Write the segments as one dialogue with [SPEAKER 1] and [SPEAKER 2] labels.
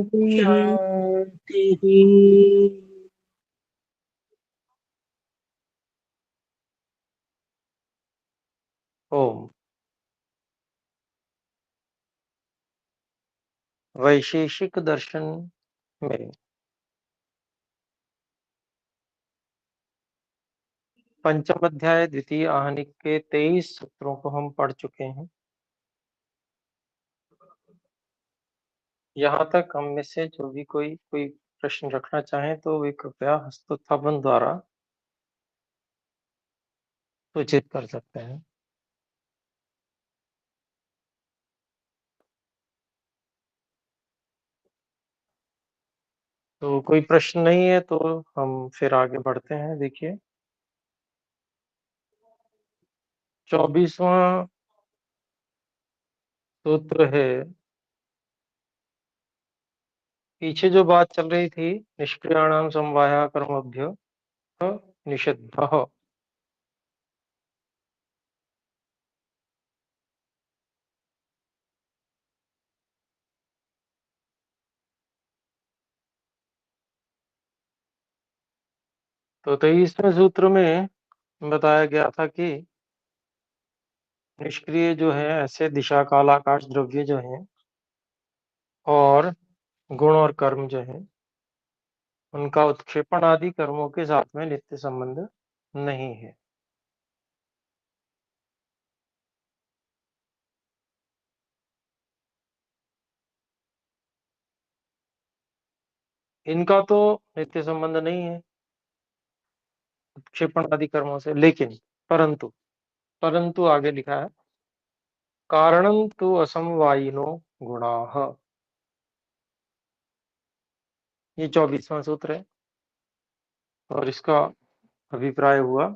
[SPEAKER 1] शांति। ओम। वैशेषिक दर्शन में पंचम अध्याय द्वितीय आहनिक के 23 सूत्रों को हम पढ़ चुके हैं। यहाँ तक हम में से जो भी कोई प्रश्न रखना चाहे तो वे कृपया हस्तोत्थापन द्वारा सूचित कर सकते हैं। तो कोई प्रश्न नहीं है तो हम फिर आगे बढ़ते हैं। देखिए 24वां सूत्र है। पीछे जो बात चल रही थी, निष्क्रियाणाम समवाया कर्मभ्यो निषिद्धः। तो 23वें सूत्र में बताया गया था कि निष्क्रिय जो है ऐसे दिशा काल आकाश द्रव्य जो हैं और गुण और कर्म जो है उनका उत्क्षेपण आदि कर्मों के साथ में नित्य संबंध नहीं है। इनका तो नित्य संबंध नहीं है उत्क्षेपण आदि कर्मों से, लेकिन परंतु परंतु आगे लिखा है कारणं तु असमवायिनो गुणाः। ये 24वां सूत्र है और इसका अभिप्राय हुआ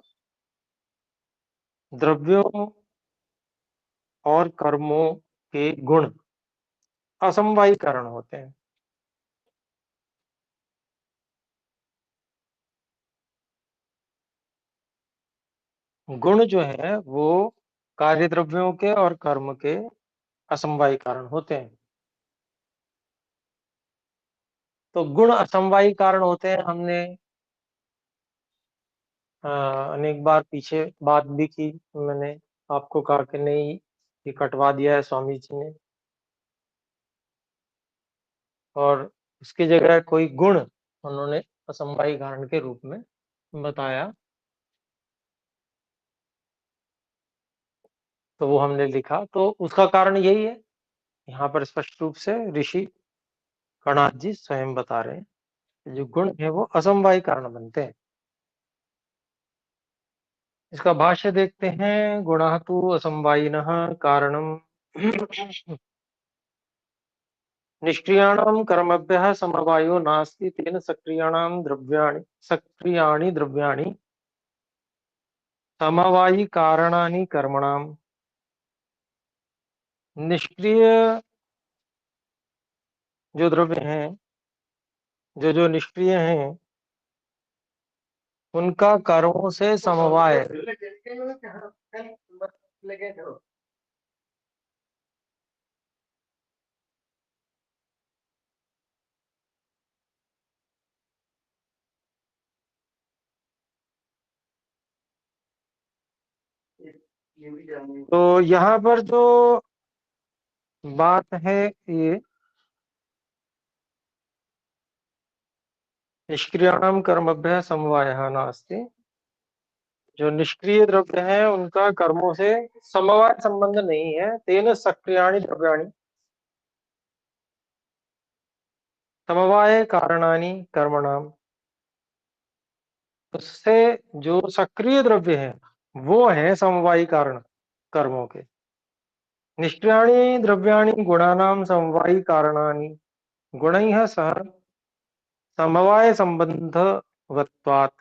[SPEAKER 1] द्रव्यों और कर्मों के गुण असमवायी कारण होते हैं। गुण जो है वो कार्य द्रव्यों के और कर्म के असमवायी कारण होते हैं। तो गुण असमवायी कारण होते हैं, हमने अनेक बार पीछे बात भी की। मैंने आपको कहा कि नहीं, ये कटवा दिया है स्वामी जी ने और उसकी जगह कोई गुण उन्होंने असमवायी कारण के रूप में बताया, तो वो हमने लिखा। तो उसका कारण यही है, यहाँ पर स्पष्ट रूप से ऋषि कणाद जी स्वयं बता रहे हैं कि जो गुण है वो असमवायी कारण बनते हैं। इसका भाष्य देखते हैं। गुणः तु असमवायिनः कारणम् निष्क्रियाणां कर्मभ्यः समवायो नास्ति तेन सक्रियाणि द्रव्याणि समवायी कारणानि कर्मणाम्। निष्क्रिय जो द्रव्य हैं, जो निष्क्रिय हैं, उनका कर्मों से समवाय तो यहाँ पर जो बात है ये निष्क्रियाणाम कर्मभ्यः समवायः नास्ति। जो निष्क्रिय द्रव्य है उनका कर्मों से समवाय संबंध नहीं है। तेन सक्रियाणि द्रव्याणि समवाय कारणानि कर्मणाम। उससे जो सक्रिय द्रव्य है वो है समवायी कारण कर्मों के। निष्क्रियाणि द्रव्याणि गुणानां समवायी कारणानि गुणैः सह समवाय संबंधवत्वात्।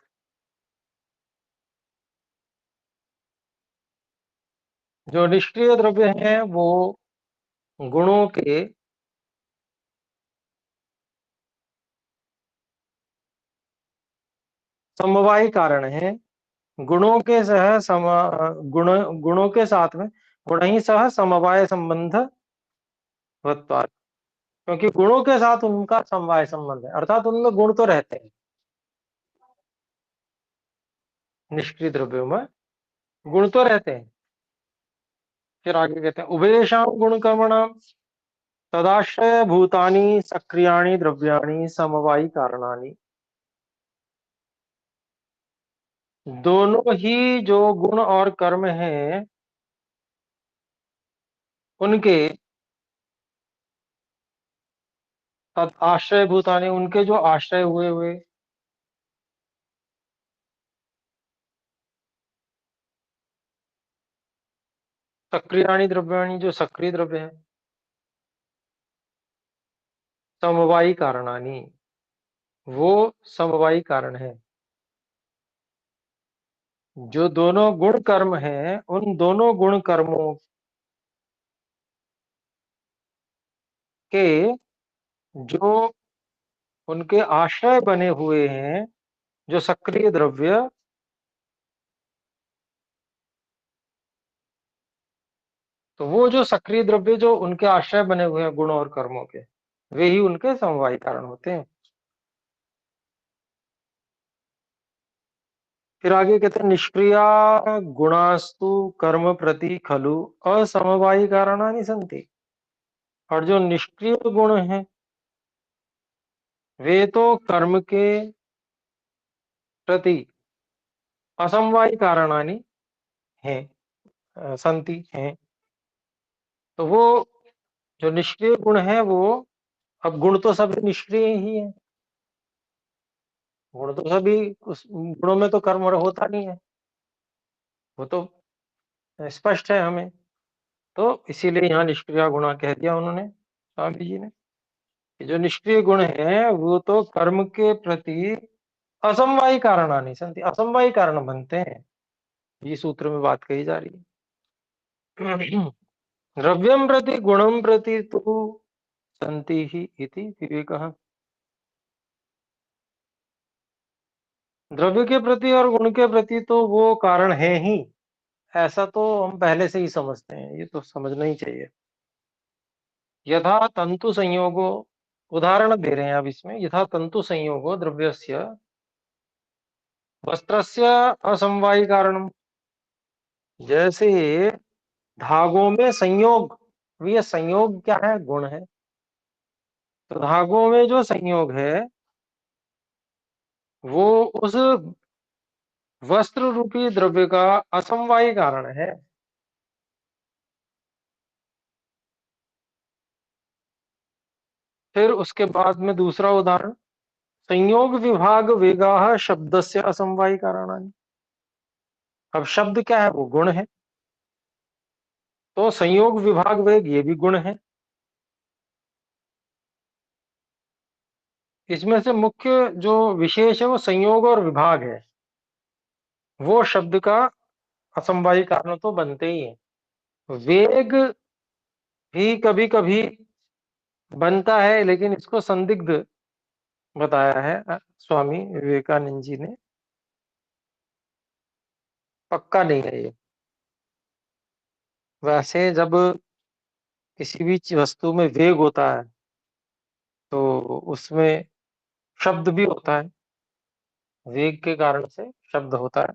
[SPEAKER 1] जो निष्क्रिय द्रव्य है वो गुणों के समवायी कारण है। गुणों के सह गुणों के साथ में गुण ही सह समवाय संबंधवत्वात्। क्योंकि गुणों के साथ उनका समवाय संबंध है, अर्थात उनमें गुण तो रहते हैं। निष्क्रिय द्रव्यों में गुण तो रहते हैं। फिर आगे कहते हैं उभयेषां गुण कर्मणाम तदाश्रय भूतानि सक्रियाणि द्रव्याणि समवायी कारणानि। दोनों ही जो गुण और कर्म हैं उनके तद आश्रय भूतानि, उनके जो आश्रय हुए हुए, सक्रियाणि द्रव्याणि, जो सक्रिय द्रव्य है, समवायी कारणानि, वो समवायी कारण है। जो दोनों गुण कर्म हैं उन दोनों गुण कर्मों के जो उनके आश्रय बने हुए हैं, जो सक्रिय द्रव्य, तो वो जो सक्रिय द्रव्य जो उनके आश्रय बने हुए हैं गुण और कर्मों के, वे ही उनके समवायी कारण होते हैं। फिर आगे कहते हैं निष्क्रिया गुणास्तु कर्म प्रति खलु असमवायी कारणानि सन्ति। और जो निष्क्रिय गुण हैं वे तो कर्म के प्रति असमवायी कारणानि हैं, संति हैं। तो वो जो निष्क्रिय गुण है वो, अब गुण तो सभी निष्क्रिय ही है, गुण तो सभी, उस गुणों में तो कर्म होता नहीं है, वो तो स्पष्ट है हमें। तो इसीलिए यहाँ निष्क्रिय गुणा कह दिया उन्होंने, स्वामी जी ने, कि जो निष्क्रिय गुण है वो तो कर्म के प्रति असमवायी कारणानि सन्ति, असमवायी कारण बनते हैं। ये सूत्र में बात कही जा रही है। द्रव्यम प्रति गुणम प्रति तु सन्ति ही इति विवेकः। द्रव्य के प्रति और गुण के प्रति तो वो कारण है ही, ऐसा तो हम पहले से ही समझते हैं, ये तो समझना ही चाहिए। यथा तंतु संयोगो, उदाहरण दे रहे हैं अब इसमें, यथा तंतु संयोगो द्रव्यस्य वस्त्रस्य असमवायी कारणम। जैसे धागों में संयोग, ये संयोग क्या है? गुण है। तो धागों में जो संयोग है वो उस वस्त्र रूपी द्रव्य का असमवायी कारण है। फिर उसके बाद में दूसरा उदाहरण, संयोग विभाग वेगाः शब्दस्य असमवायी कारणानि। अब शब्द क्या है? वो गुण है। तो संयोग विभाग वेग ये भी गुण है। इसमें से मुख्य जो विशेष है वो संयोग और विभाग है, वो शब्द का असमवायी कारण तो बनते ही है। वेग भी कभी कभी बनता है, लेकिन इसको संदिग्ध बताया है स्वामी विवेकानंद जी ने, पक्का नहीं है ये। वैसे जब किसी भी वस्तु में वेग होता है तो उसमें शब्द भी होता है, वेग के कारण से शब्द होता है।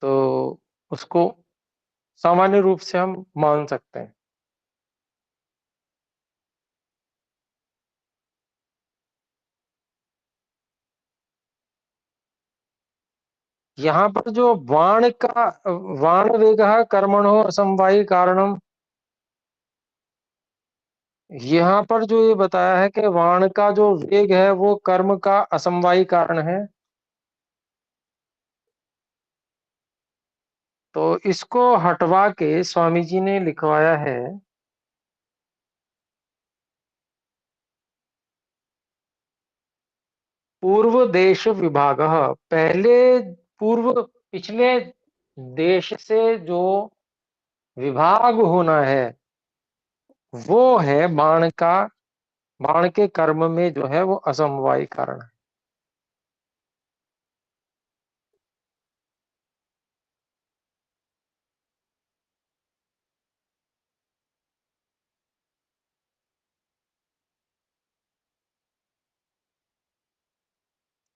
[SPEAKER 1] तो उसको सामान्य रूप से हम मान सकते हैं। यहाँ पर जो वाण का, वाण वेग कर्मणो असमवायी कारणम, यहाँ पर जो ये बताया है कि वाण का जो वेग है वो कर्म का असमवायी कारण है, तो इसको हटवा के स्वामी जी ने लिखवाया है पूर्व देश विभाग। पहले, पूर्व, पिछले देश से जो विभाग होना है वो है बाण का, बाण के कर्म में जो है वो असमवायी कारण है।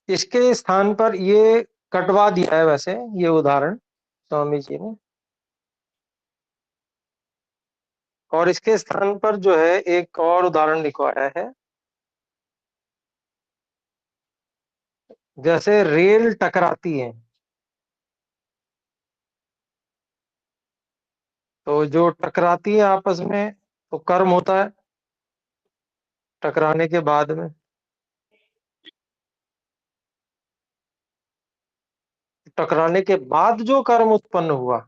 [SPEAKER 1] इसके स्थान पर ये कटवा दिया है वैसे ये उदाहरण स्वामी जी ने, और इसके स्थान पर जो है एक और उदाहरण लिखवाया है। जैसे रेल टकराती है, तो जो टकराती है आपस में तो कर्म होता है टकराने के बाद में। टकराने के बाद जो कर्म उत्पन्न हुआ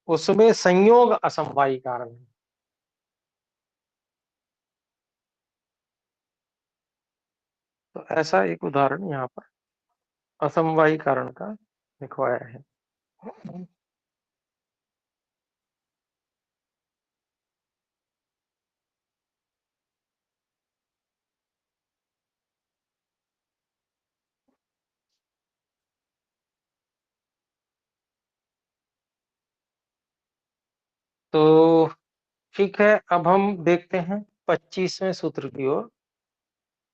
[SPEAKER 1] उसमें संयोग असमवायी कारण है। तो ऐसा एक उदाहरण यहाँ पर असमवायी कारण का लिखवाया है। तो ठीक है, अब हम देखते हैं 25वें सूत्र की ओर।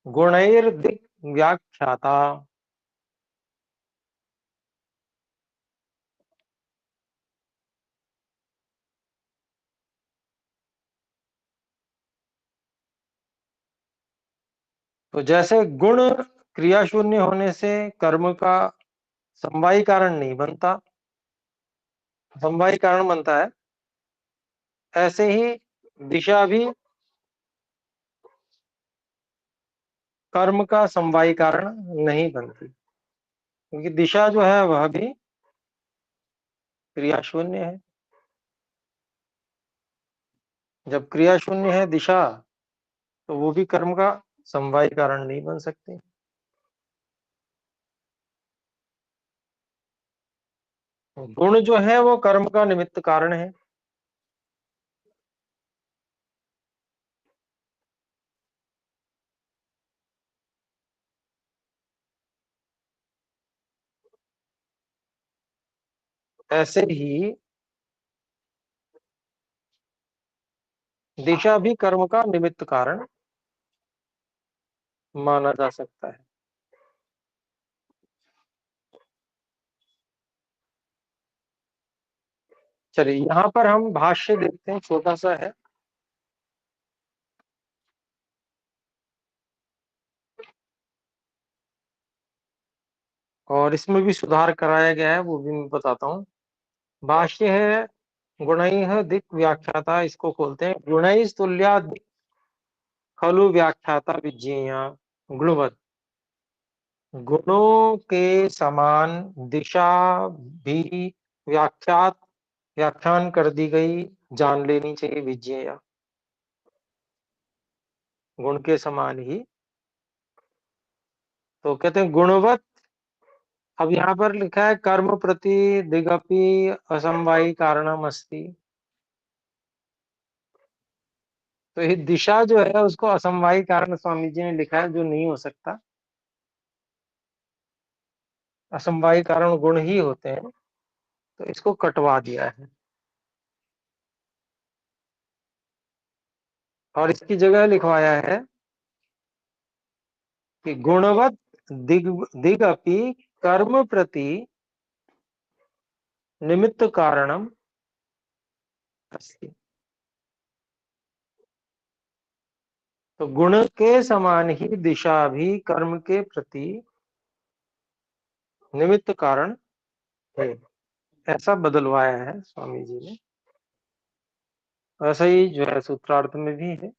[SPEAKER 1] गुणैर दिक व्याख्याता। तो जैसे गुण क्रिया शून्य होने से कर्म का समवायी कारण नहीं बनता, समवायी कारण बनता है, ऐसे ही दिशा भी कर्म का समवायी कारण नहीं बनती, क्योंकि दिशा जो है वह भी क्रिया शून्य है। जब क्रिया शून्य है दिशा, तो वो भी कर्म का समवायी कारण नहीं बन सकती। गुण जो है वो कर्म का निमित्त कारण है। ऐसे ही दिशा भी कर्म का निमित्त कारण माना जा सकता है। चलिए यहाँ पर हम भाष्य देखते हैं, छोटा सा है। और इसमें भी सुधार कराया गया है, वो भी मैं बताता हूँ। भाष्य है गुणैः दिक् व्याख्याता, इसको खोलते हैं। गुणैः तुल्या दिक् खलु व्याख्याता विज्ञेया गुणवत्। गुणों के समान दिशा भी व्याख्यात व्याख्यान कर दी गई, जान लेनी चाहिए विज्ञेया। गुण के समान ही, तो कहते हैं गुणवत्। अब यहाँ पर लिखा है कर्म प्रति दिगपि असमवायी कारणम अस्ति। तो ये दिशा जो है उसको असमवायी कारण स्वामी जी ने लिखा है, जो नहीं हो सकता। असमवायी कारण गुण ही होते हैं, तो इसको कटवा दिया है और इसकी जगह लिखवाया है कि गुणवत दिग दिगपि कर्म प्रति निमित्त कारणम अस्ति। तो गुण के समान ही दिशा भी कर्म के प्रति निमित्त कारण है, ऐसा बदलवाया है स्वामी जी ने। ऐसा ही जो है सूत्रार्थ में भी है।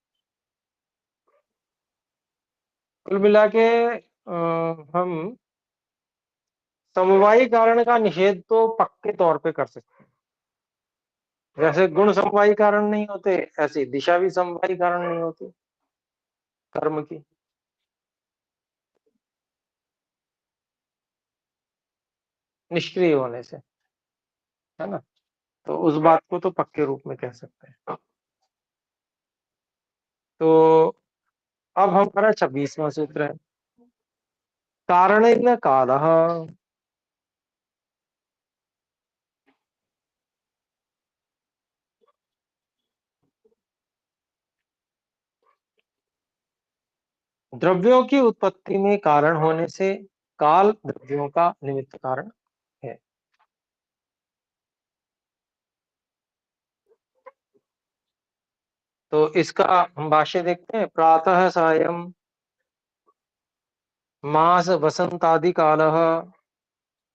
[SPEAKER 1] कुल मिला के हम समवायी कारण का निषेध तो पक्के तौर पे कर सकते हैं। जैसे गुण समवायी कारण नहीं होते, ऐसे दिशा भी समवायी कारण नहीं होती कर्म की, निष्क्रिय होने से, है ना। तो उस बात को तो पक्के रूप में कह सकते हैं। तो अब हमारा 26वां सूत्र है कारण कालः। द्रव्यों की उत्पत्ति में कारण होने से काल द्रव्यों का निमित्त कारण है। तो इसका हम भाष्य देखते हैं। प्रातः सायं मास वसंतादि कालः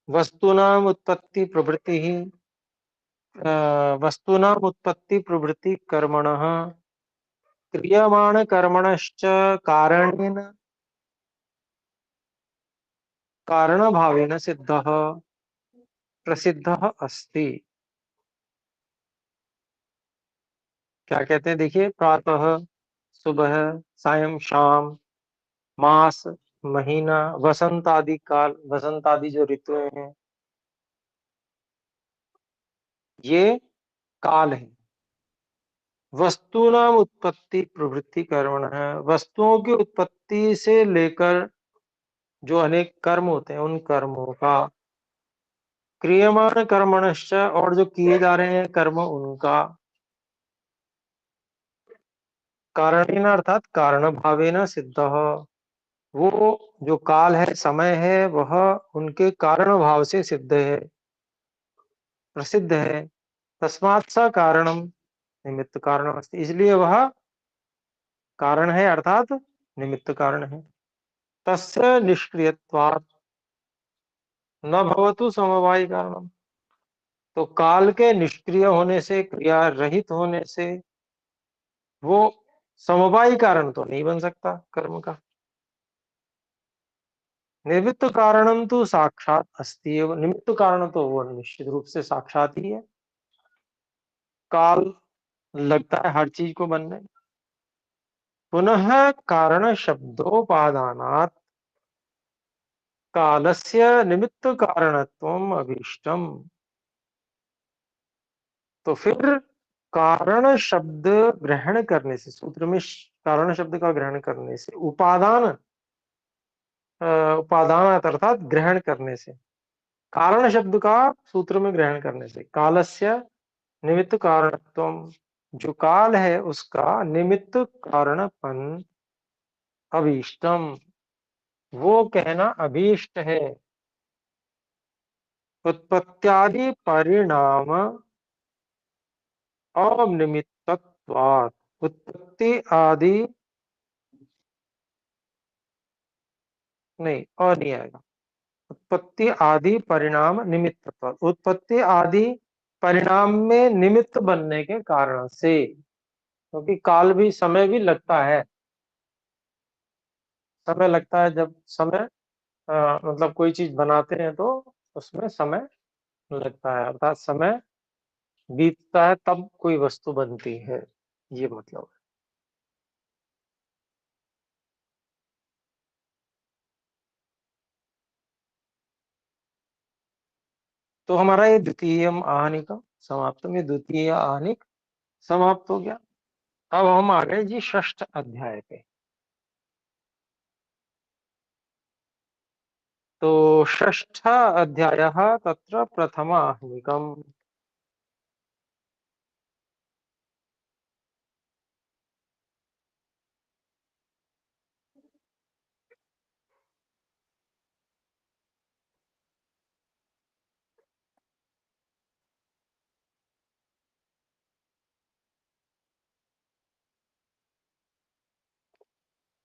[SPEAKER 1] वस्तूनाम उत्पत्ति प्रवृत्ति वस्तूनाम उत्पत्ति प्रवृत्ति कर्मणः क्रियमाण कर्मणश्च कारणेन कारणभावेन सिद्धः प्रसिद्धः अस्ति। क्या कहते हैं देखिए, प्रातः सुबह, सायं शाम, मास महीना, वसंत आदि काल, वसंत आदि जो ऋतुएं हैं ये काल है। वस्तुनाम उत्पत्ति प्रवृत्ति कर्मण है, वस्तुओं की उत्पत्ति से लेकर जो अनेक कर्म होते हैं उन कर्मों का, क्रियमाण कर्मणश्च और जो किए जा रहे हैं कर्म उनका, कारणेन अर्थात कारण भावेन सिद्ध, वो जो काल है, समय है, वह उनके कारण भाव से सिद्ध है, प्रसिद्ध है। तस्मात् स कारणम निमित्त कारण अस्ति, इसलिए वह कारण है अर्थात निमित्त कारण है। तस्य निष्क्रियत्वात् न भवतु समवायी कारणम, तो काल के निष्क्रिय होने से, क्रिया रहित होने से वो समवायी कारण तो नहीं बन सकता कर्म का। निमित्त कारणम तो साक्षात अस्ति एव, निमित्त कारण तो वो निश्चित रूप से साक्षात ही है। काल लगता है हर चीज को बनने। पुनः कारण शब्दोपादानात् कालस्य निमित्त कारणत्वम अभीष्टम, तो फिर कारण शब्द ग्रहण करने से, सूत्र में कारण शब्द का ग्रहण करने से, उपादान उपादान अर्थात ग्रहण करने से, कारण शब्द का सूत्र में ग्रहण करने से कालस्य निमित्त कारणत्वम, जो काल है उसका निमित्त कारणपन अभीष्टम, वो कहना अभीष्ट है। उत्पत्त्यादि परिणाम अनिमित्तत्वात्, उत्पत्ति आदि नहीं, और नहीं आएगा। उत्पत्ति आदि परिणाम निमित्तत्वात्, उत्पत्ति आदि परिणाम में निमित्त बनने के कारण से, क्योंकि काल भी, समय भी लगता है, समय लगता है। जब समय मतलब कोई चीज बनाते हैं तो उसमें समय लगता है, अर्थात समय बीतता है तब कोई वस्तु बनती है, ये मतलब है। तो हमारा ये द्वितीय आहनिक समाप्त में, द्वितीय आहनिक समाप्त हो गया। अब हम आ गए जी षष्ठ अध्याय पे। तो षष्ठ अध्याय तत्र प्रथम आहनिकम।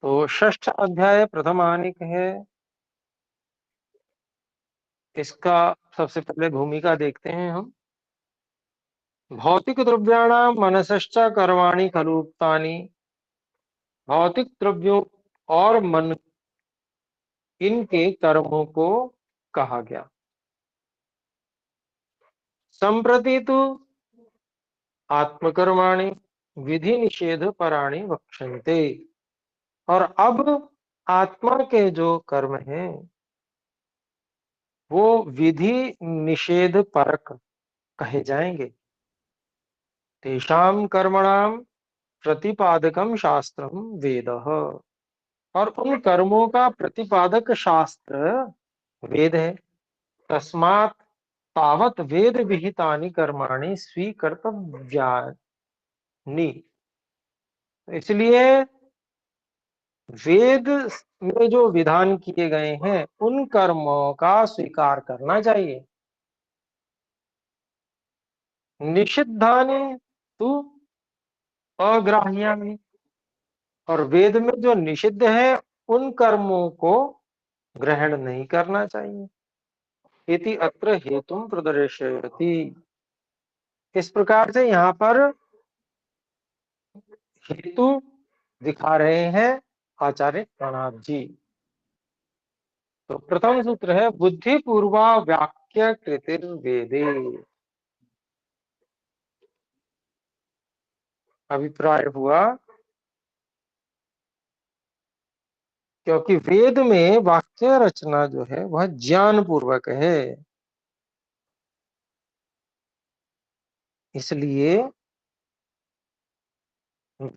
[SPEAKER 1] तो षष्ठ अध्याय प्रथम आहनिक है। इसका सबसे पहले भूमिका देखते हैं हम। भौतिक द्रव्याणाम मनसश्च कर्माणि खलु उक्तानि, भौतिक द्रव्यों और मन, इनके कर्मों को कहा गया। संप्रति तो आत्मकर्माणि विधि निषेध पराणि वक्ष्यन्ते, और अब आत्मा के जो कर्म हैं वो विधि निषेध परक कहे जाएंगे। तेषां कर्मणाम प्रतिपादकम शास्त्रम वेदः, और उन कर्मों का प्रतिपादक शास्त्र वेद है। तस्मात् तावत वेद विहितानि कर्माणि स्वीकर्तव्यानि, इसलिए वेद में जो विधान किए गए हैं उन कर्मों का स्वीकार करना चाहिए। निषिद्धानि तु अग्राह्यानि, और वेद में जो निषिद्ध है उन कर्मों को ग्रहण नहीं करना चाहिए। इति अत्र हेतुम प्रदर्शयति। इस प्रकार से यहाँ पर हेतु दिखा रहे हैं आचार्य प्रणव जी। तो प्रथम सूत्र है बुद्धि पूर्वा वाक्य कृतिर्वेदे। अभिप्राय हुआ क्योंकि वेद में वाक्य रचना जो है वह ज्ञान पूर्वक है, इसलिए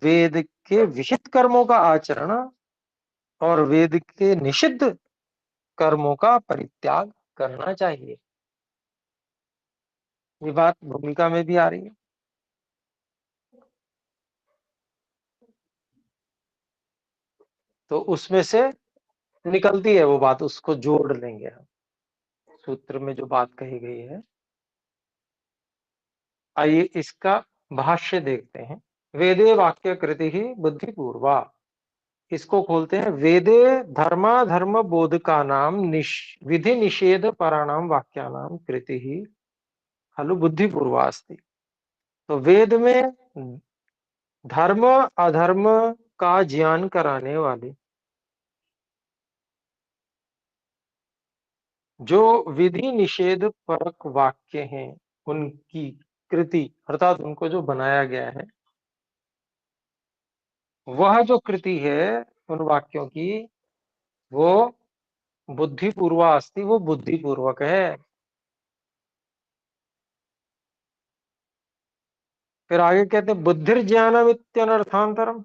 [SPEAKER 1] वेद के विहित कर्मों का आचरण और वेद के निषिद्ध कर्मों का परित्याग करना चाहिए। ये बात भूमिका में भी आ रही है। तो उसमें से निकलती है वो बात, उसको जोड़ लेंगे हम सूत्र में जो बात कही गई है। आइए इसका भाष्य देखते हैं। वेदे वाक्य कृति ही बुद्धि पूर्वा, इसको खोलते हैं। वेदे धर्माधर्म बोधका नाम विधि निषेध पराणाम वाक्यानाम कृति ही खलु बुद्धि पूर्वा अस्ति। तो वेद में धर्म अधर्म का ज्ञान कराने वाले जो विधि निषेध परक वाक्य हैं उनकी कृति अर्थात उनको जो बनाया गया है, वह जो कृति है उन वाक्यों की वो बुद्धि पूर्वा अस्ति, वो बुद्धि पूर्वक है। फिर आगे कहते हैं बुद्धिर ज्ञानम इत्यनर्थांतरम।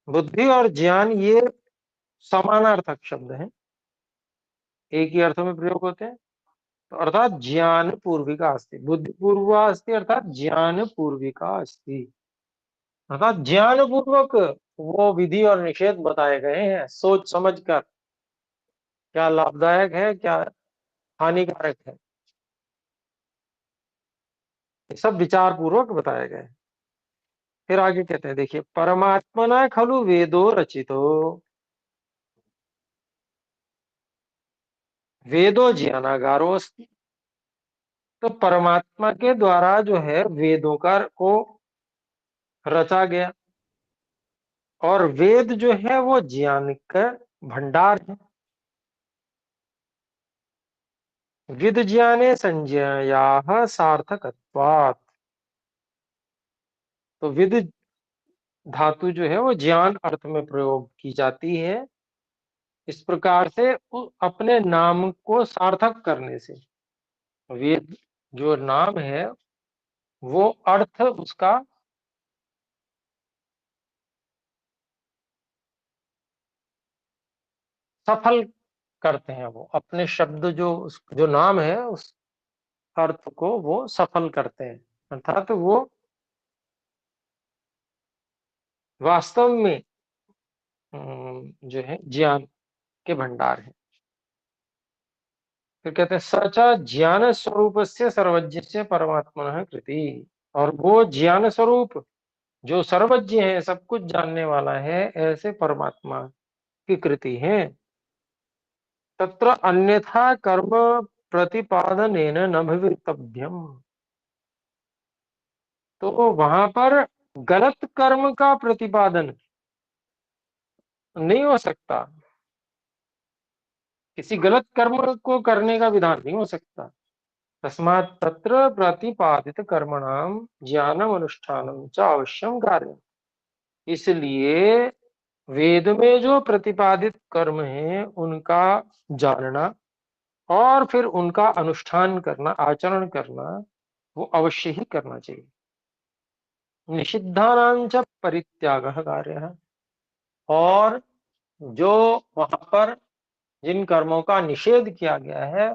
[SPEAKER 1] बुद्धि और ज्ञान ये समानार्थक शब्द हैं, एक ही अर्थ में प्रयोग होते हैं। तो अर्थात ज्ञान पूर्विका अस्ति, बुद्धि पूर्वा अस्ति अर्थात ज्ञान पूर्विका अस्ति, अर्थात ज्ञान पूर्वक वो विधि और निषेध बताए गए हैं, सोच समझ कर क्या लाभदायक है क्या हानिकारक है, ये सब विचार पूर्वक बताए गए। फिर आगे कहते हैं देखिए, परमात्मना खलु वेदो रचितो, वेदो ज्ञानागारो अस्ति। तो परमात्मा के द्वारा जो है वेदों का को रचा गया, और वेद जो है वो ज्ञान का भंडार है। विद ज्ञाने संज्ञायाः सार्थकत्वात्। तो विद धातु जो है वो ज्ञान अर्थ में प्रयोग की जाती है, इस प्रकार से अपने नाम को सार्थक करने से। वेद जो नाम है वो अर्थ उसका सफल करते हैं, वो अपने शब्द जो नाम है उस अर्थ को वो सफल करते हैं, अर्थात वो वास्तव में जो है ज्ञान के भंडार है। फिर कहते हैं सच ज्ञान स्वरूप से सर्वज्ञ से परमात्मा कृति, और वो ज्ञान स्वरूप जो सर्वज्ञ है, सब कुछ जानने वाला है, ऐसे परमात्मा की कृति है। तत्र अन्यथा कर्म प्रतिपादनेन न भवितव्यम। तो वहां पर गलत कर्म का प्रतिपादन नहीं हो सकता, किसी गलत कर्म को करने का विधान नहीं हो सकता। तस्मात् तत्र प्रतिपादित कर्मणाम ज्ञानम अनुष्ठानम च अवश्यम कार्य। इसलिए वेद में जो प्रतिपादित कर्म है उनका जानना और फिर उनका अनुष्ठान करना, आचरण करना, वो अवश्य ही करना चाहिए। निषिद्धानां च परित्यागः कार्यः, और जो वहां पर जिन कर्मों का निषेध किया गया है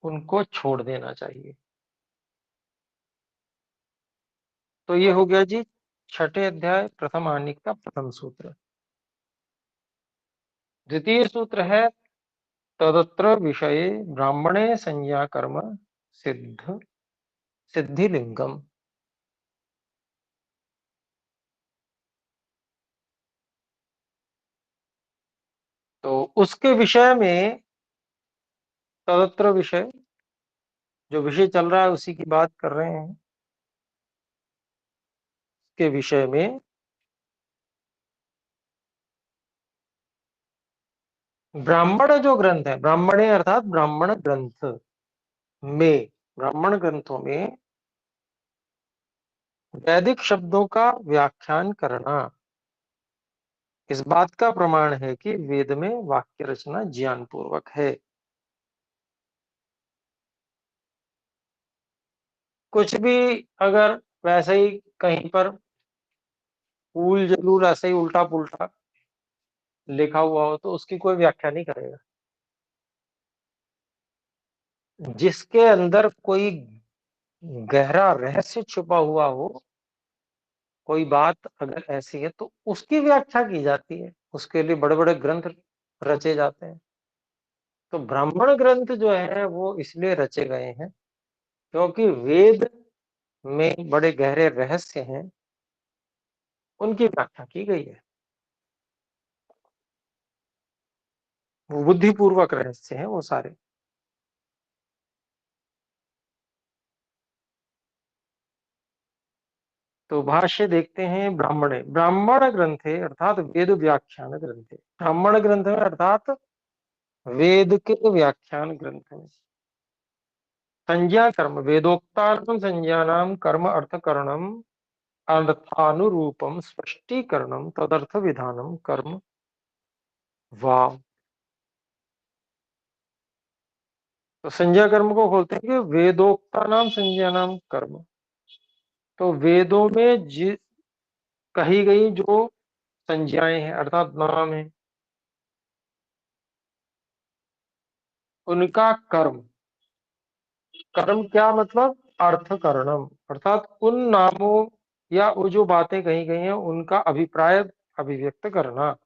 [SPEAKER 1] उनको छोड़ देना चाहिए। तो ये हो गया जी छठे अध्याय प्रथम आनिक का प्रथम सूत्र। द्वितीय सूत्र है तदत्र विषये ब्राह्मणे संज्ञा कर्म सिद्धिलिंगम। तो उसके विषय में, तदत्र विषय, जो विषय चल रहा है उसी की बात कर रहे हैं, के विषय में ब्राह्मण जो ग्रंथ है, ब्राह्मणे अर्थात ब्राह्मण ग्रंथ में, ब्राह्मण ग्रंथों में वैदिक शब्दों का व्याख्यान करना इस बात का प्रमाण है कि वेद में वाक्य रचना ज्ञान पूर्वक है। कुछ भी अगर वैसे ही कहीं पर फूल जरूर ऐसे ही उल्टा पुल्टा लिखा हुआ हो तो उसकी कोई व्याख्या नहीं करेगा। जिसके अंदर कोई गहरा रहस्य छुपा हुआ हो, कोई बात अगर ऐसी है तो उसकी व्याख्या की जाती है, उसके लिए बड़े बड़े ग्रंथ रचे जाते हैं। तो ब्राह्मण ग्रंथ जो है वो इसलिए रचे गए हैं क्योंकि वेद में बड़े गहरे रहस्य हैं, उनकी व्याख्या की गई है। वो बुद्धिपूर्वक रहस्य हैं वो सारे। तो भाष्य देखते हैं। ब्राह्मणे, ब्राह्मण ग्रंथे अर्थात वेद व्याख्यान ग्रंथे, ब्राह्मण ग्रंथ में अर्थात वेद के व्याख्यान ग्रंथ में संज्ञा कर्म, वेदोक्तार्थम संज्ञानाम कर्म अर्थकरणम अर्थानुरूपम स्पष्टीकरणम तदर्थ विधानम कर्म वाव। तो संज्ञा कर्म को खोलते हैं कि वेदोक्ता नाम संज्ञा नाम कर्म। तो वेदों में कही गई जो संज्ञाएं हैं अर्थात नाम है, उनका कर्म, कर्म क्या मतलब अर्थकरणम, अर्थात उन नामों या वो जो बातें कही गई हैं उनका अभिप्राय अभिव्यक्त करना,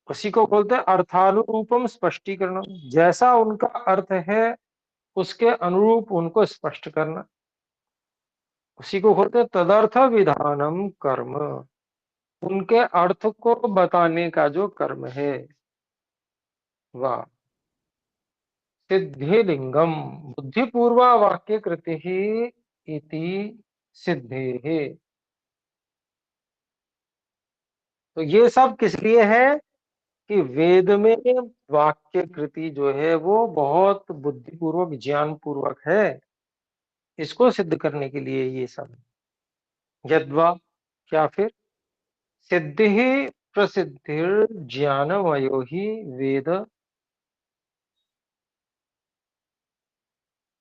[SPEAKER 1] उसी को बोलते हैं अर्थानुरूपम स्पष्टीकरण। जैसा उनका अर्थ है उसके अनुरूप उनको स्पष्ट करना, उसी को बोलते हैं तदर्थ विधानम कर्म, उनके अर्थ को बताने का जो कर्म है वह सिद्धिलिंगम बुद्धिपूर्वा वाक्य कृति ही इति सिद्धे है। तो ये सब किस लिए है कि वेद में वाक्य कृति जो है वो बहुत बुद्धिपूर्वक ज्ञान पूर्वक है, इसको सिद्ध करने के लिए ये सब। यद्वा, क्या फिर, सिद्धि प्रसिद्धिर ज्ञानमयो ही वेद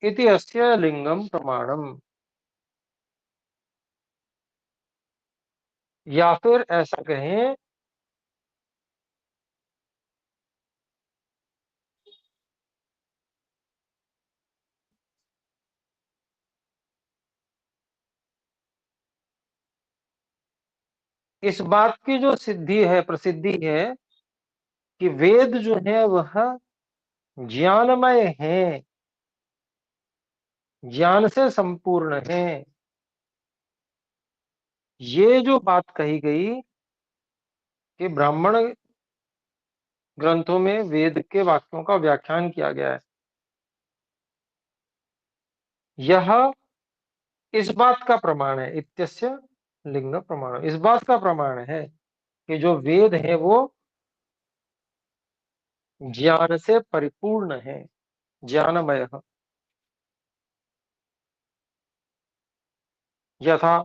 [SPEAKER 1] इति अस्य लिंगम प्रमाणम। या फिर ऐसा कहें, इस बात की जो सिद्धि है, प्रसिद्धि है कि वेद जो है वह ज्ञानमय है, ज्ञान से संपूर्ण है। ये जो बात कही गई कि ब्राह्मण ग्रंथों में वेद के वाक्यों का व्याख्यान किया गया है, यह इस बात का प्रमाण है, इत्यस्य लिंग प्रमाण, इस बात का प्रमाण है कि जो वेद है वो ज्ञान से परिपूर्ण है, ज्ञानमय। यथा,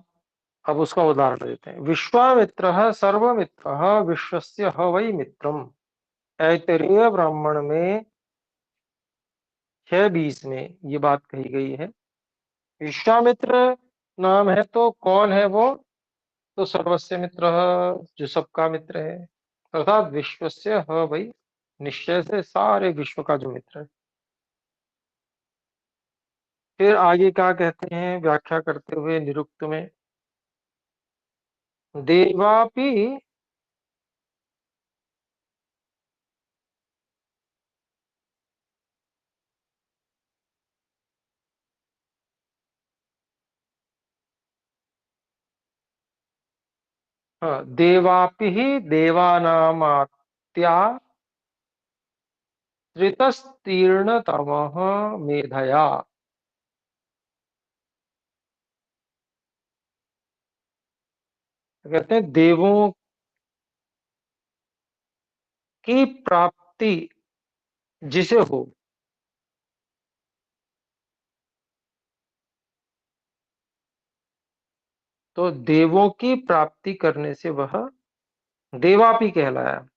[SPEAKER 1] अब उसका उदाहरण देते हैं। विश्वामित्र सर्वमित्र विश्वस्य ह वै मित्रम, ऐतरेय ब्राह्मण में 6:20 में ये बात कही गई है। विश्वामित्र नाम है तो कौन है वो, तो सर्वस्य मित्र, जो सबका मित्र है, अर्थात विश्वस्य ह भाई, निश्चय से सारे विश्व का जो मित्र है। फिर आगे क्या कहते हैं व्याख्या करते हुए निरुक्त में, देवापि देवापि ही देवानामात्या ऋतस्तीर्णतमः मेधया। तो कहते हैं देवों की प्राप्ति जिसे हो, तो देवों की प्राप्ति करने से वह देवापि कहलाया।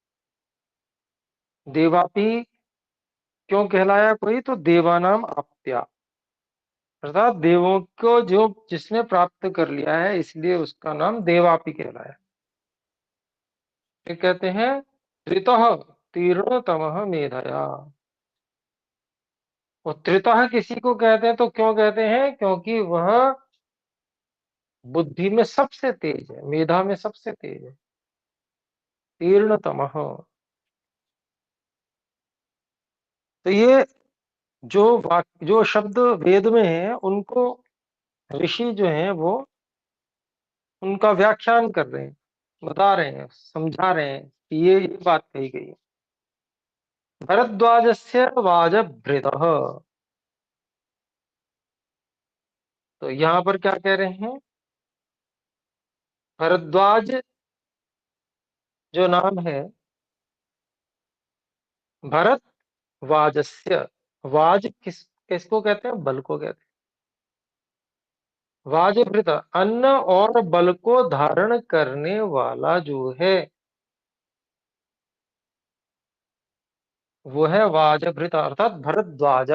[SPEAKER 1] देवापि क्यों कहलाया कोई, तो देवानाम आप्त्या, अर्थात देवों को जो जिसने प्राप्त कर लिया है इसलिए उसका नाम देवापि कहलाया। ये कहते हैं त्रितः तीर्णतमः मेधया। और त्रितः किसी को कहते हैं तो क्यों कहते हैं, क्योंकि वह बुद्धि में सबसे तेज है, मेधा में सबसे तेज है। तीर्णतमः, तो ये जो वाक्य जो शब्द वेद में है उनको ऋषि जो हैं वो उनका व्याख्यान कर रहे हैं, बता रहे हैं, समझा रहे हैं कि ये बात कही गई है। भरद्वाजस्य वाजभृतः, तो यहाँ पर क्या कह रहे हैं, भरद्वाज जो नाम है, भरत वाजस्य, वाज किसको कहते हैं, बल को कहते हैं। वाजभृत अन्न और बल को धारण करने वाला जो है वो है वाजभृत अर्थात भरद्वाज।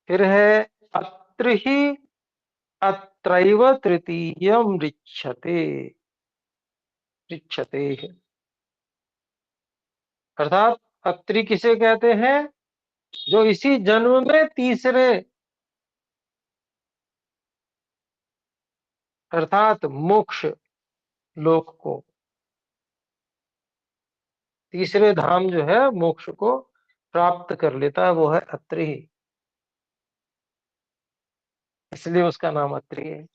[SPEAKER 1] फिर है अत्र ही अत्रैव तृतीयम ऋक्षते, ऋक्षते अर्थात अत्रि किसे कहते हैं, जो इसी जन्म में तीसरे अर्थात मोक्ष लोक को, तीसरे धाम जो है मोक्ष को प्राप्त कर लेता है, वो है अत्रि, इसलिए उसका नाम अत्रि है।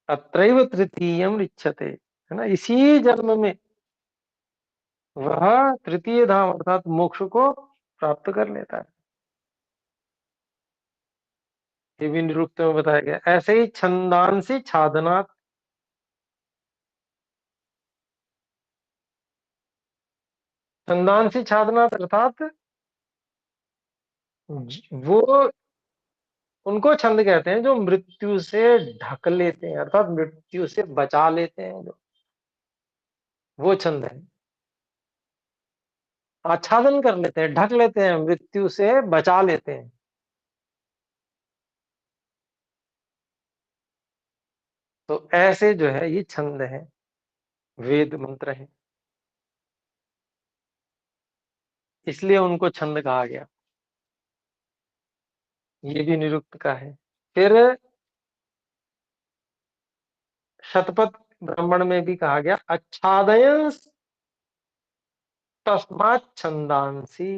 [SPEAKER 1] अत्रैव तृतीयम ऋक्षते, है ना, इसी जन्म में वह तृतीय धाम अर्थात मोक्ष को प्राप्त कर लेता है। ये भी निरुक्त में बताया गया। ऐसे ही छंदांसी छादनात्, छंदांसी छादनात् अर्थात वो उनको छंद कहते हैं जो मृत्यु से ढक लेते हैं, अर्थात मृत्यु से बचा लेते हैं, जो वो छंद है। आच्छादन कर लेते हैं, ढक लेते हैं, मृत्यु से बचा लेते हैं। तो ऐसे जो है ये छंद है, वेद मंत्र है, इसलिए उनको छंद कहा गया। ये भी निरुक्त का है। फिर शतपथ ब्राह्मण में भी कहा गया अच्छादयन तस्मात् छंदांसी,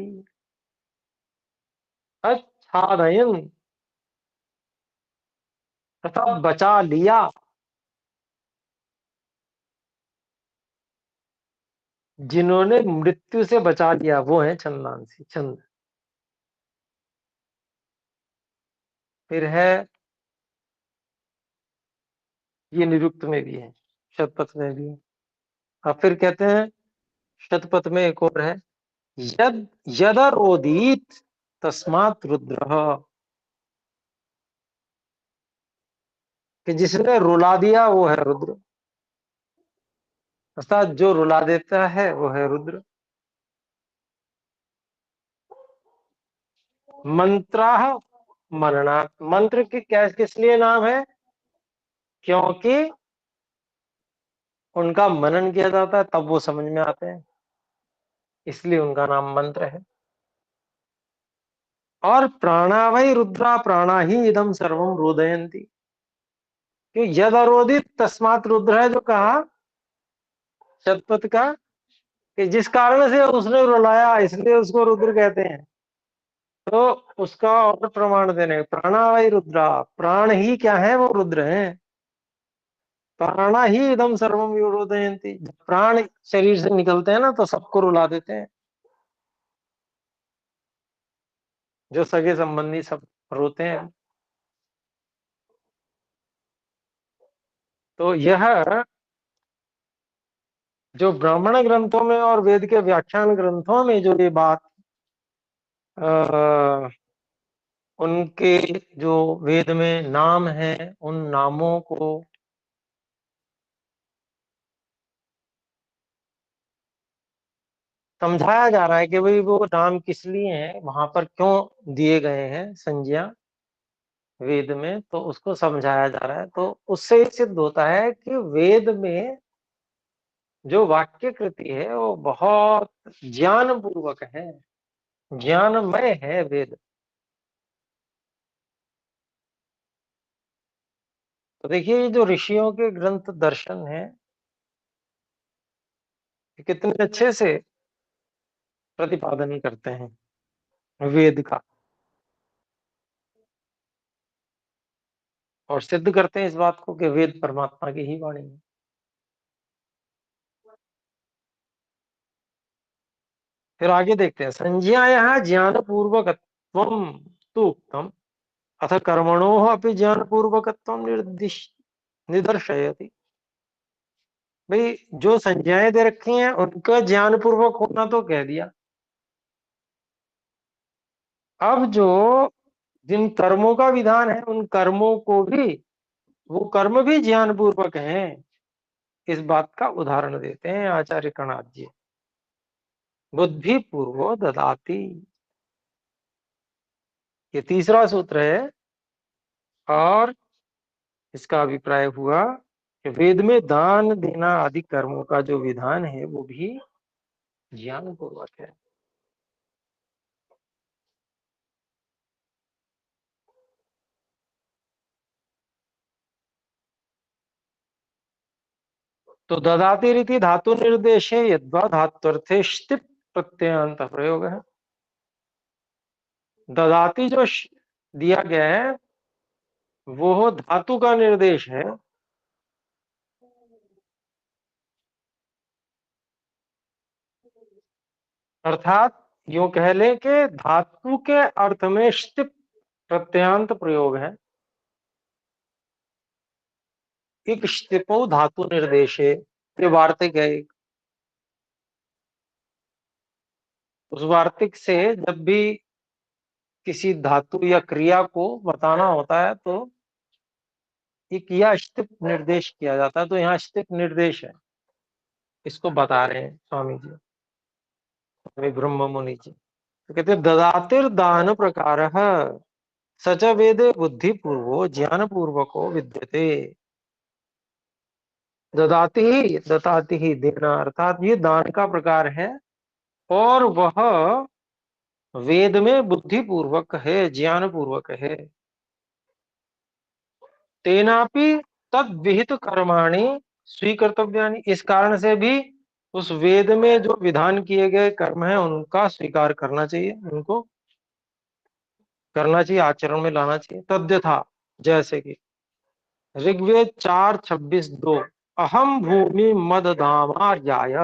[SPEAKER 1] अच्छादयन अर्थात बचा लिया, जिन्होंने मृत्यु से बचा लिया वो है छंदांसी, छंद। फिर है, ये निरुक्त में भी है, शतपथ में भी है। अब फिर कहते हैं शतपथ में एक और है, यद यदरोदीत तस्मात् रुद्र, कि जिसने रुला दिया वो है रुद्र, अर्थात जो रुला देता है वो है रुद्र। मंत्राह मननात्, मंत्र के क्या किस लिए नाम है, क्योंकि उनका मनन किया जाता है तब वो समझ में आते हैं, इसलिए उनका नाम मंत्र है। और प्राणा वै रुद्रा प्राणा ही इदम सर्वम रोदयंती, क्यों यद अरोदित तस्मात रुद्र है जो कहा शतपथ का, कि जिस कारण से उसने रुलाया इसलिए उसको रुद्र कहते हैं। तो उसका और प्रमाण देने, प्राणा वै रुद्रा, प्राण ही क्या है, वो रुद्र है। प्राणा ही इदम सर्वम रोदयंती, प्राण शरीर से निकलते हैं ना तो सबको रुला देते हैं, जो सगे संबंधी सब रोते हैं। तो यह जो ब्राह्मण ग्रंथों में और वेद के व्याख्यान ग्रंथों में जो ये बात आ, उनके जो वेद में नाम है उन नामों को समझाया जा रहा है कि भाई वो नाम किस लिए हैं, वहां पर क्यों दिए गए हैं संज्ञा वेद में, तो उसको समझाया जा रहा है। तो उससे ये सिद्ध होता है कि वेद में जो वाक्य कृति है वो बहुत ज्ञान पूर्वक है, ज्ञानमय है वेद। तो देखिए ये जो ऋषियों के ग्रंथ दर्शन है, ये कितने अच्छे से प्रतिपादन करते हैं वेद का, और सिद्ध करते हैं इस बात को कि वेद परमात्मा की ही वाणी है। फिर आगे देखते हैं, संज्ञाया ज्ञान पूर्वकत्वम तु उक्तम अथ कर्मणो अपि ज्ञान पूर्वकत्वम निदर्शयति। भाई जो संज्ञाएं दे रखी हैं उनका ज्ञान पूर्वक होना तो कह दिया, अब जो जिन कर्मों का विधान है उन कर्मों को भी, वो कर्म भी ज्ञान पूर्वक हैं, इस बात का उदाहरण देते हैं आचार्य कणाद जी। बुद्धि पूर्वो ददाति, ये तीसरा सूत्र है। और इसका अभिप्राय हुआ कि वेद में दान देना आदि कर्मों का जो विधान है वो भी ज्ञान पूर्वक है। तो ददाति रीति धातु निर्देशे यद्वा धात्वर्थे स्थित प्रत्ययांत प्रयोग है। ददाति जो दिया गया है वो धातु का निर्देश है, अर्थात यूं कह ले कि धातु के अर्थ में स्थित प्रत्ययांत प्रयोग है। एक स्थिपो धातु निर्देशे, ये वार्तिक है उस वार्तिक से जब भी किसी धातु या क्रिया को बताना होता है तो एक या स्थित निर्देश किया जाता है। तो यहाँ स्थित निर्देश है, इसको बता रहे हैं स्वामी जी, स्वामी ब्रह्म मुनि जी। तो कहते हैं ददातिर दान प्रकार सच वेदे बुद्धि पूर्वो ज्ञान पूर्वको विद्यते। ददाति ही देना, अर्थात ये दान का प्रकार है और वह वेद में बुद्धि पूर्वक है, ज्ञान पूर्वक है। तेनापि तद विहित कर्माणि स्वीकर्तव्यानि, इस कारण से भी उस वेद में जो विधान किए गए कर्म है उनका स्वीकार करना चाहिए, उनको करना चाहिए, आचरण में लाना चाहिए। तद्यथा, जैसे कि ऋग्वेद 4:26-2, अहम भूमि मद धामार्याय,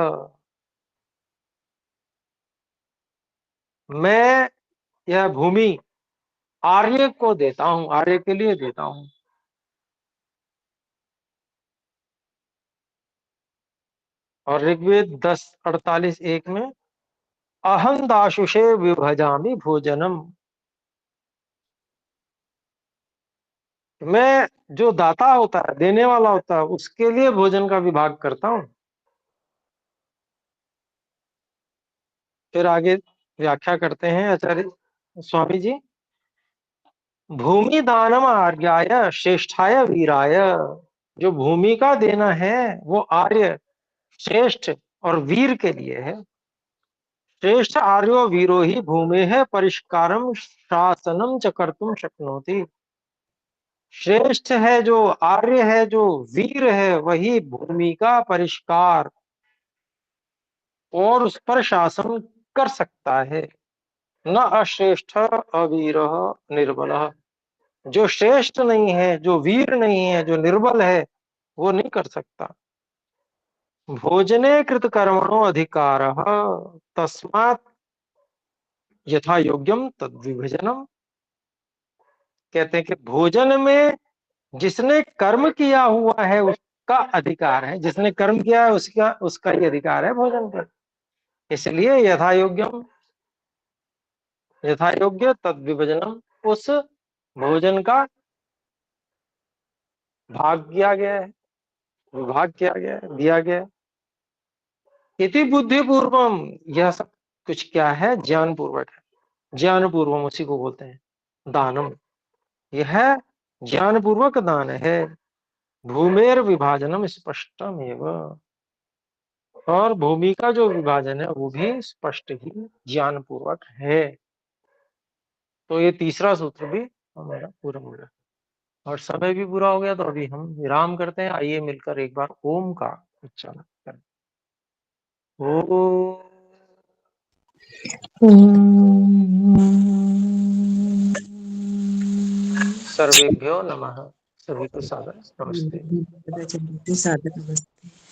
[SPEAKER 1] मैं यह भूमि आर्य को देता हूं, आर्य के लिए देता हूं। और ऋग्वेद 10:48-1 में अहम दाशुषे विभजामि भोजनम, मैं जो दाता होता है, देने वाला होता है, उसके लिए भोजन का विभाग करता हूं। फिर आगे व्याख्या करते हैं आचार्य स्वामी जी, भूमि दानम आर्याय श्रेष्ठाय वीराय, जो भूमि का देना है वो आर्य, श्रेष्ठ और वीर के लिए है। श्रेष्ठ आर्यो वीरो ही भूमेः परिष्कारम शासनम च कर्तुम शक्नोति। श्रेष्ठ है जो आर्य है, जो वीर है, वही भूमि का परिष्कार और उस पर शासन कर सकता है। न अश्रेष्ठ अवीर निर्बल। जो श्रेष्ठ नहीं है, जो वीर नहीं है, जो निर्बल है, वो नहीं कर सकता। भोजने कृत कर्मणो अधिकार तस्मात् यथा योग्यम तद विभजनम। कहते हैं कि भोजन में जिसने कर्म किया हुआ है उसका अधिकार है, जिसने कर्म किया है उसका उसका ही अधिकार है भोजन पर। इसलिए यथा योग्यम, यथा योग्य तद विभजनम, उस भोजन का भाग किया गया है, विभाग किया गया है, दिया गया है। इति बुद्धि पूर्वम, यह सब कुछ क्या है, ज्ञान पूर्वक है। ज्ञान पूर्वम उसी को बोलते हैं दानम। यह ज्ञान पूर्वक दान है। भूमेर विभाजनम स्पष्टम एवं, और भूमि का जो विभाजन है वो भी स्पष्ट ही ज्ञान पूर्वक है। तो ये तीसरा सूत्र भी हमारा पूरा हो गया और समय भी पूरा हो गया। तो अभी हम विराम करते हैं। आइए मिलकर एक बार ओम का उच्चारण करें। ओ सर्वेभ्यो नमः। सभी को सादर नमस्ते।
[SPEAKER 2] सादर नमस्ते।